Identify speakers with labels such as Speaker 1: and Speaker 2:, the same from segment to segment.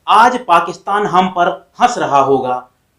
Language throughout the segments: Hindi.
Speaker 1: आज पाकिस्तान हम पर हंस रहा होगा।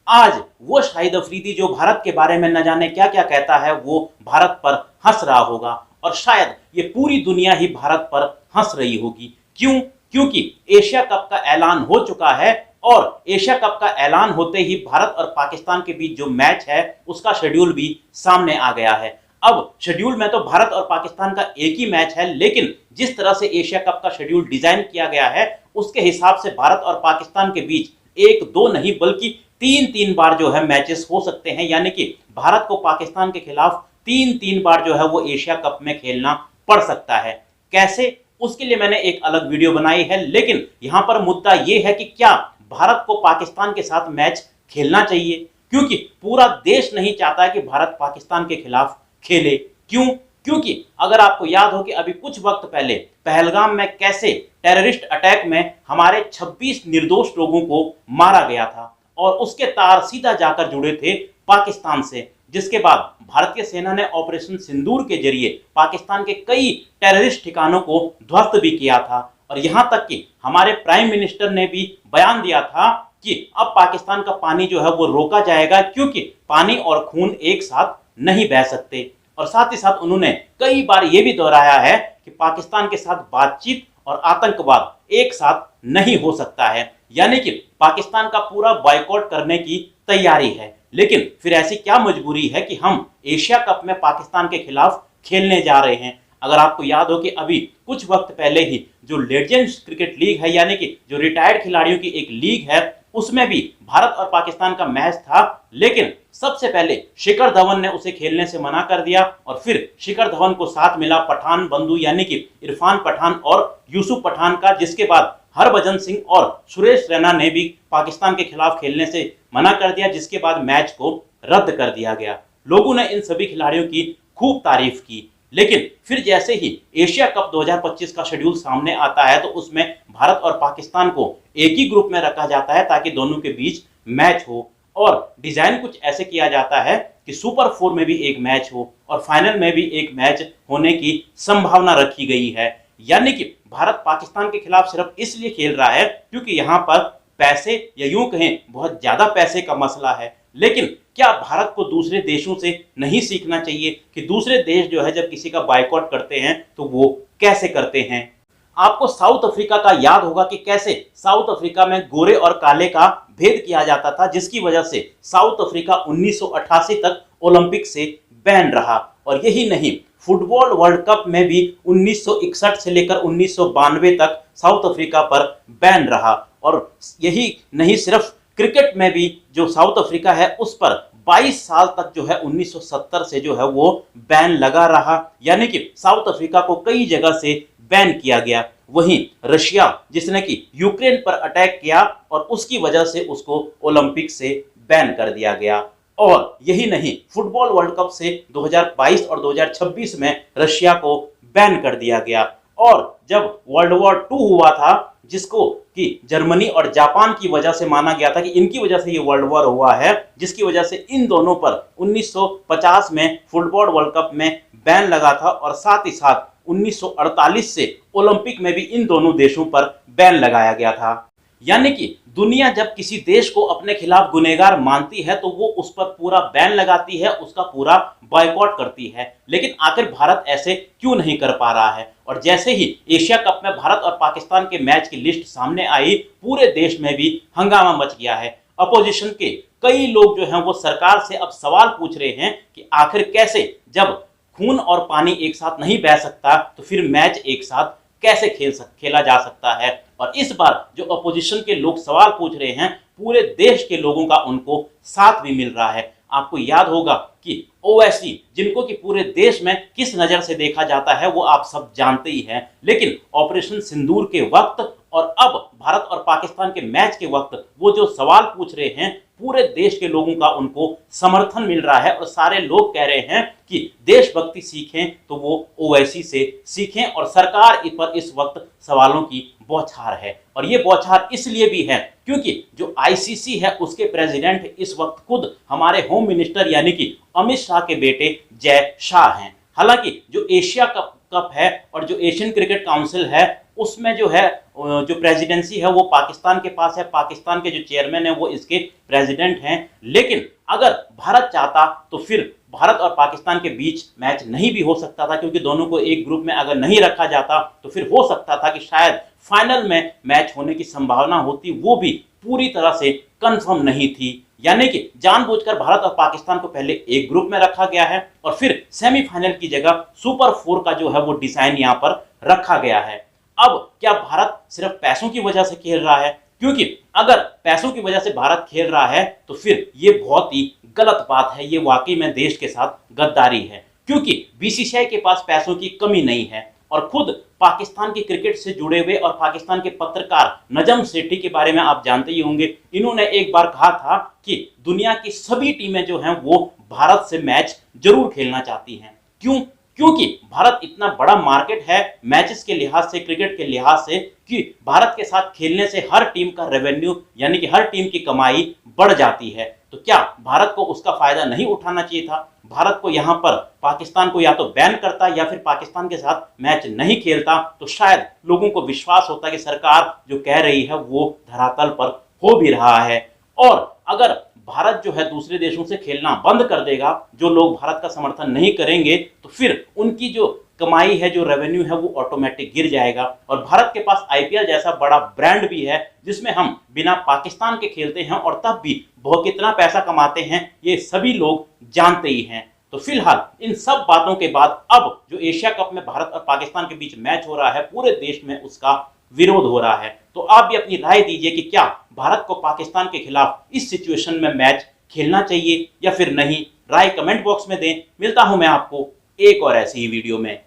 Speaker 1: आज वो शाहिद अफरीदी जो भारत के बारे में न जाने क्या क्या कहता है वो भारत पर हंस रहा होगा और शायद ये पूरी दुनिया ही भारत पर हंस रही होगी। क्यों? क्योंकि एशिया कप का ऐलान हो चुका है और एशिया कप का ऐलान होते ही भारत और पाकिस्तान के बीच जो मैच है उसका शेड्यूल भी सामने आ गया है। अब शेड्यूल में तो भारत और पाकिस्तान का एक ही मैच है, लेकिन जिस तरह से एशिया कप का शेड्यूल डिजाइन किया गया है उसके हिसाब से भारत और पाकिस्तान के बीच एक दो नहीं बल्कि तीन तीन बार जो है मैचेस हो सकते हैं। यानी कि भारत को पाकिस्तान के खिलाफ तीन तीन बार जो है वो एशिया कप में खेलना पड़ सकता है। कैसे? उसके लिए मैंने एक अलग वीडियो बनाई है, लेकिन यहां पर मुद्दा यह है कि क्या भारत को पाकिस्तान के साथ मैच खेलना चाहिए, क्योंकि पूरा देश नहीं चाहता कि भारत पाकिस्तान के खिलाफ खेले। क्यों? क्योंकि अगर आपको याद हो कि अभी कुछ वक्त पहले पहलगाम में कैसे टेररिस्ट अटैक में हमारे 26 निर्दोष लोगों को मारा गया था और उसके तार सीधा जाकर जुड़े थे पाकिस्तान से, जिसके बाद भारतीय सेना ने ऑपरेशन सिंदूर के जरिए पाकिस्तान के कई टेररिस्ट ठिकानों को ध्वस्त भी किया था। और यहां तक कि हमारे प्राइम मिनिस्टर ने भी बयान दिया था कि अब पाकिस्तान का पानी जो है वो रोका जाएगा, क्योंकि पानी और खून एक साथ नहीं बह सकते। और साथ ही साथ उन्होंने कई बार यह भी दोहराया है कि पाकिस्तान के साथ बातचीत और आतंकवाद एक साथ नहीं हो सकता है। यानी कि पाकिस्तान का पूरा बॉयकॉट करने की तैयारी है। लेकिन फिर ऐसी क्या मजबूरी है कि हम एशिया कप में पाकिस्तान के खिलाफ खेलने जा रहे हैं? अगर आपको याद हो कि अभी कुछ वक्त पहले ही जो लेजेंड्स क्रिकेट लीग है, यानी कि जो रिटायर्ड खिलाड़ियों की एक लीग है, उसमें भी भारत और पाकिस्तान का मैच था, लेकिन सबसे पहले शिखर धवन ने उसे खेलने से मना कर दिया और फिर शिखर धवन को साथ मिला पठान बंधु यानी कि इरफान पठान और यूसुफ पठान का, जिसके बाद हरभजन सिंह और सुरेश रैना ने भी पाकिस्तान के खिलाफ खेलने से मना कर दिया, जिसके बाद मैच को रद्द कर दिया गया। लोगों ने इन सभी खिलाड़ियों की खूब तारीफ की, लेकिन फिर जैसे ही एशिया कप 2025 का शेड्यूल सामने आता है तो उसमें भारत और पाकिस्तान को एक ही ग्रुप में रखा जाता है ताकि दोनों के बीच मैच हो। और डिजाइन कुछ ऐसे किया जाता है कि सुपर 4 में भी एक मैच हो और फाइनल में भी एक मैच होने की संभावना रखी गई है। यानी कि भारत पाकिस्तान के खिलाफ सिर्फ इसलिए खेल रहा है क्योंकि यहाँ पर पैसे या यूं कहें बहुत ज्यादा पैसे का मसला है। लेकिन क्या भारत को दूसरे देशों से नहीं सीखना चाहिए कि दूसरे देश जो है जब किसी का बायकॉट करते हैं तो वो कैसे करते हैं? आपको साउथ अफ्रीका का याद होगा कि कैसे साउथ अफ्रीका में गोरे और काले का भेद किया जाता था, जिसकी वजह से साउथ अफ्रीका 1988 तक ओलंपिक से बैन रहा। और यही नहीं, फुटबॉल वर्ल्ड कप में भी 1961 से लेकर 1992 तक साउथ अफ्रीका पर बैन रहा। और यही नहीं, सिर्फ क्रिकेट में भी जो साउथ अफ्रीका है उस पर 22 साल तक जो है 1970 से जो है वो बैन लगा रहा। यानी कि साउथ अफ्रीका को कई जगह से बैन किया गया। वहीं रशिया, जिसने कि यूक्रेन पर अटैक किया और उसकी वजह से उसको ओलंपिक से बैन कर दिया गया। और यही नहीं, फुटबॉल वर्ल्ड कप से 2022 और 2026 में रशिया को बैन कर दिया गया। और जब वर्ल्ड वॉर 2 हुआ था, जिसको कि जर्मनी और जापान की वजह से माना गया था कि इनकी वजह से ये वर्ल्ड वॉर हुआ है, जिसकी वजह से इन दोनों पर 1950 में फुटबॉल वर्ल्ड कप में बैन लगा था और साथ ही साथ 1948 से ओलंपिक में भी इन दोनों देशों पर बैन लगाया गया था। यानी कि दुनिया जब किसी देश को अपने खिलाफ गुनहगार मानती है तो वो उस पर पूरा बैन लगाती है, उसका पूरा बॉयकॉट करती है। लेकिन आखिर भारत ऐसे क्यों नहीं कर पा रहा है? और जैसे ही एशिया कप में भारत और पाकिस्तान के मैच की लिस्ट सामने आई, पूरे देश में भी हंगामा मच गया है। अपोजिशन के कई लोग जो हैं वो सरकार से अब सवाल पूछ रहे हैं कि आखिर कैसे, जब खून और पानी एक साथ नहीं बह सकता तो फिर मैच एक साथ कैसे खेला जा सकता है? और इस बार जो अपोजिशन के लोग सवाल पूछ रहे हैं, पूरे देश के लोगों का उनको साथ भी मिल रहा है। आपको याद होगा कि ओवैसी, जिनको कि पूरे देश में किस नजर से देखा जाता है वो आप सब जानते ही हैं, लेकिन ऑपरेशन सिंदूर के वक्त और अब भारत और पाकिस्तान के मैच के वक्त वो जो सवाल पूछ रहे हैं, पूरे देश के लोगों का उनको समर्थन मिल रहा है। और सारे लोग कह रहे हैं कि देशभक्ति सीखें तो वो ओवैसी से सीखें। और सरकार पर इस वक्त सवालों की बौछार है। और ये बौछार इसलिए भी है क्योंकि जो आईसीसी है उसके प्रेसिडेंट इस वक्त खुद हमारे होम मिनिस्टर यानी कि अमित शाह के बेटे जय शाह हैं। हालांकि जो एशिया कप है और जो एशियन क्रिकेट काउंसिल है उसमें जो है जो प्रेसिडेंसी है वो पाकिस्तान के पास है, पाकिस्तान के जो चेयरमैन है वो इसके प्रेसिडेंट हैं। लेकिन अगर भारत चाहता तो फिर भारत और पाकिस्तान के बीच मैच नहीं भी हो सकता था, क्योंकि दोनों को एक ग्रुप में अगर नहीं रखा जाता तो फिर हो सकता था कि शायद फाइनल में मैच होने की संभावना होती, वो भी पूरी तरह से कंफर्म नहीं थी। यानी कि जानबूझकर भारत और पाकिस्तान को पहले एक ग्रुप में रखा गया है और फिर सेमीफाइनल की जगह सुपर 4 का जो है वो डिजाइन यहां पर रखा गया है। अब क्या भारत सिर्फ पैसों की वजह से खेल रहा है? क्योंकि अगर पैसों की वजह से भारत खेल रहा है तो फिर ये बहुत ही गलत बात है, ये वाकई में देश के साथ गद्दारी है। क्योंकि बीसीसीआई के पास पैसों की कमी नहीं है और खुद पाकिस्तान की क्रिकेट से जुड़े हुए और पाकिस्तान के पत्रकार नजम सेठी के बारे में आप जानते ही होंगे, इन्होंने एक बार कहा था कि दुनिया की सभी टीमें जो हैं वो भारत से मैच जरूर खेलना चाहती हैं। क्यों? क्योंकि भारत इतना बड़ा मार्केट है मैचेस के लिहाज से, क्रिकेट के लिहाज से, कि भारत के साथ खेलने से हर टीम का रेवेन्यू यानी कि हर टीम की कमाई बढ़ जाती है। तो क्या भारत को उसका फायदा नहीं उठाना चाहिए था? भारत को यहां पर पाकिस्तान को या तो बैन करता या फिर पाकिस्तान के साथ मैच नहीं खेलता, तो शायद लोगों को विश्वास होता कि सरकार जो कह रही है वो धरातल पर हो भी रहा है। और अगर भारत जो है दूसरे देशों से खेलना बंद कर देगा, जो लोग भारत का समर्थन नहीं करेंगे, तो फिर उनकी जो कमाई है, जो रेवेन्यू है, वो ऑटोमेटिक गिर जाएगा। और भारत के पास आईपीएल जैसा बड़ा ब्रांड भी है जिसमें हम बिना पाकिस्तान के खेलते हैं और तब भी बहुत कितना पैसा कमाते हैं, ये सभी लोग जानते ही हैं। तो फिलहाल इन सब बातों के बाद अब जो एशिया कप में भारत और पाकिस्तान के बीच मैच हो रहा है, पूरे देश में उसका विरोध हो रहा है। तो आप भी अपनी राय दीजिए कि क्या भारत को पाकिस्तान के खिलाफ इस सिचुएशन में मैच खेलना चाहिए या फिर नहीं। राय कमेंट बॉक्स में दें। मिलता हूं मैं आपको एक और ऐसी ही वीडियो में।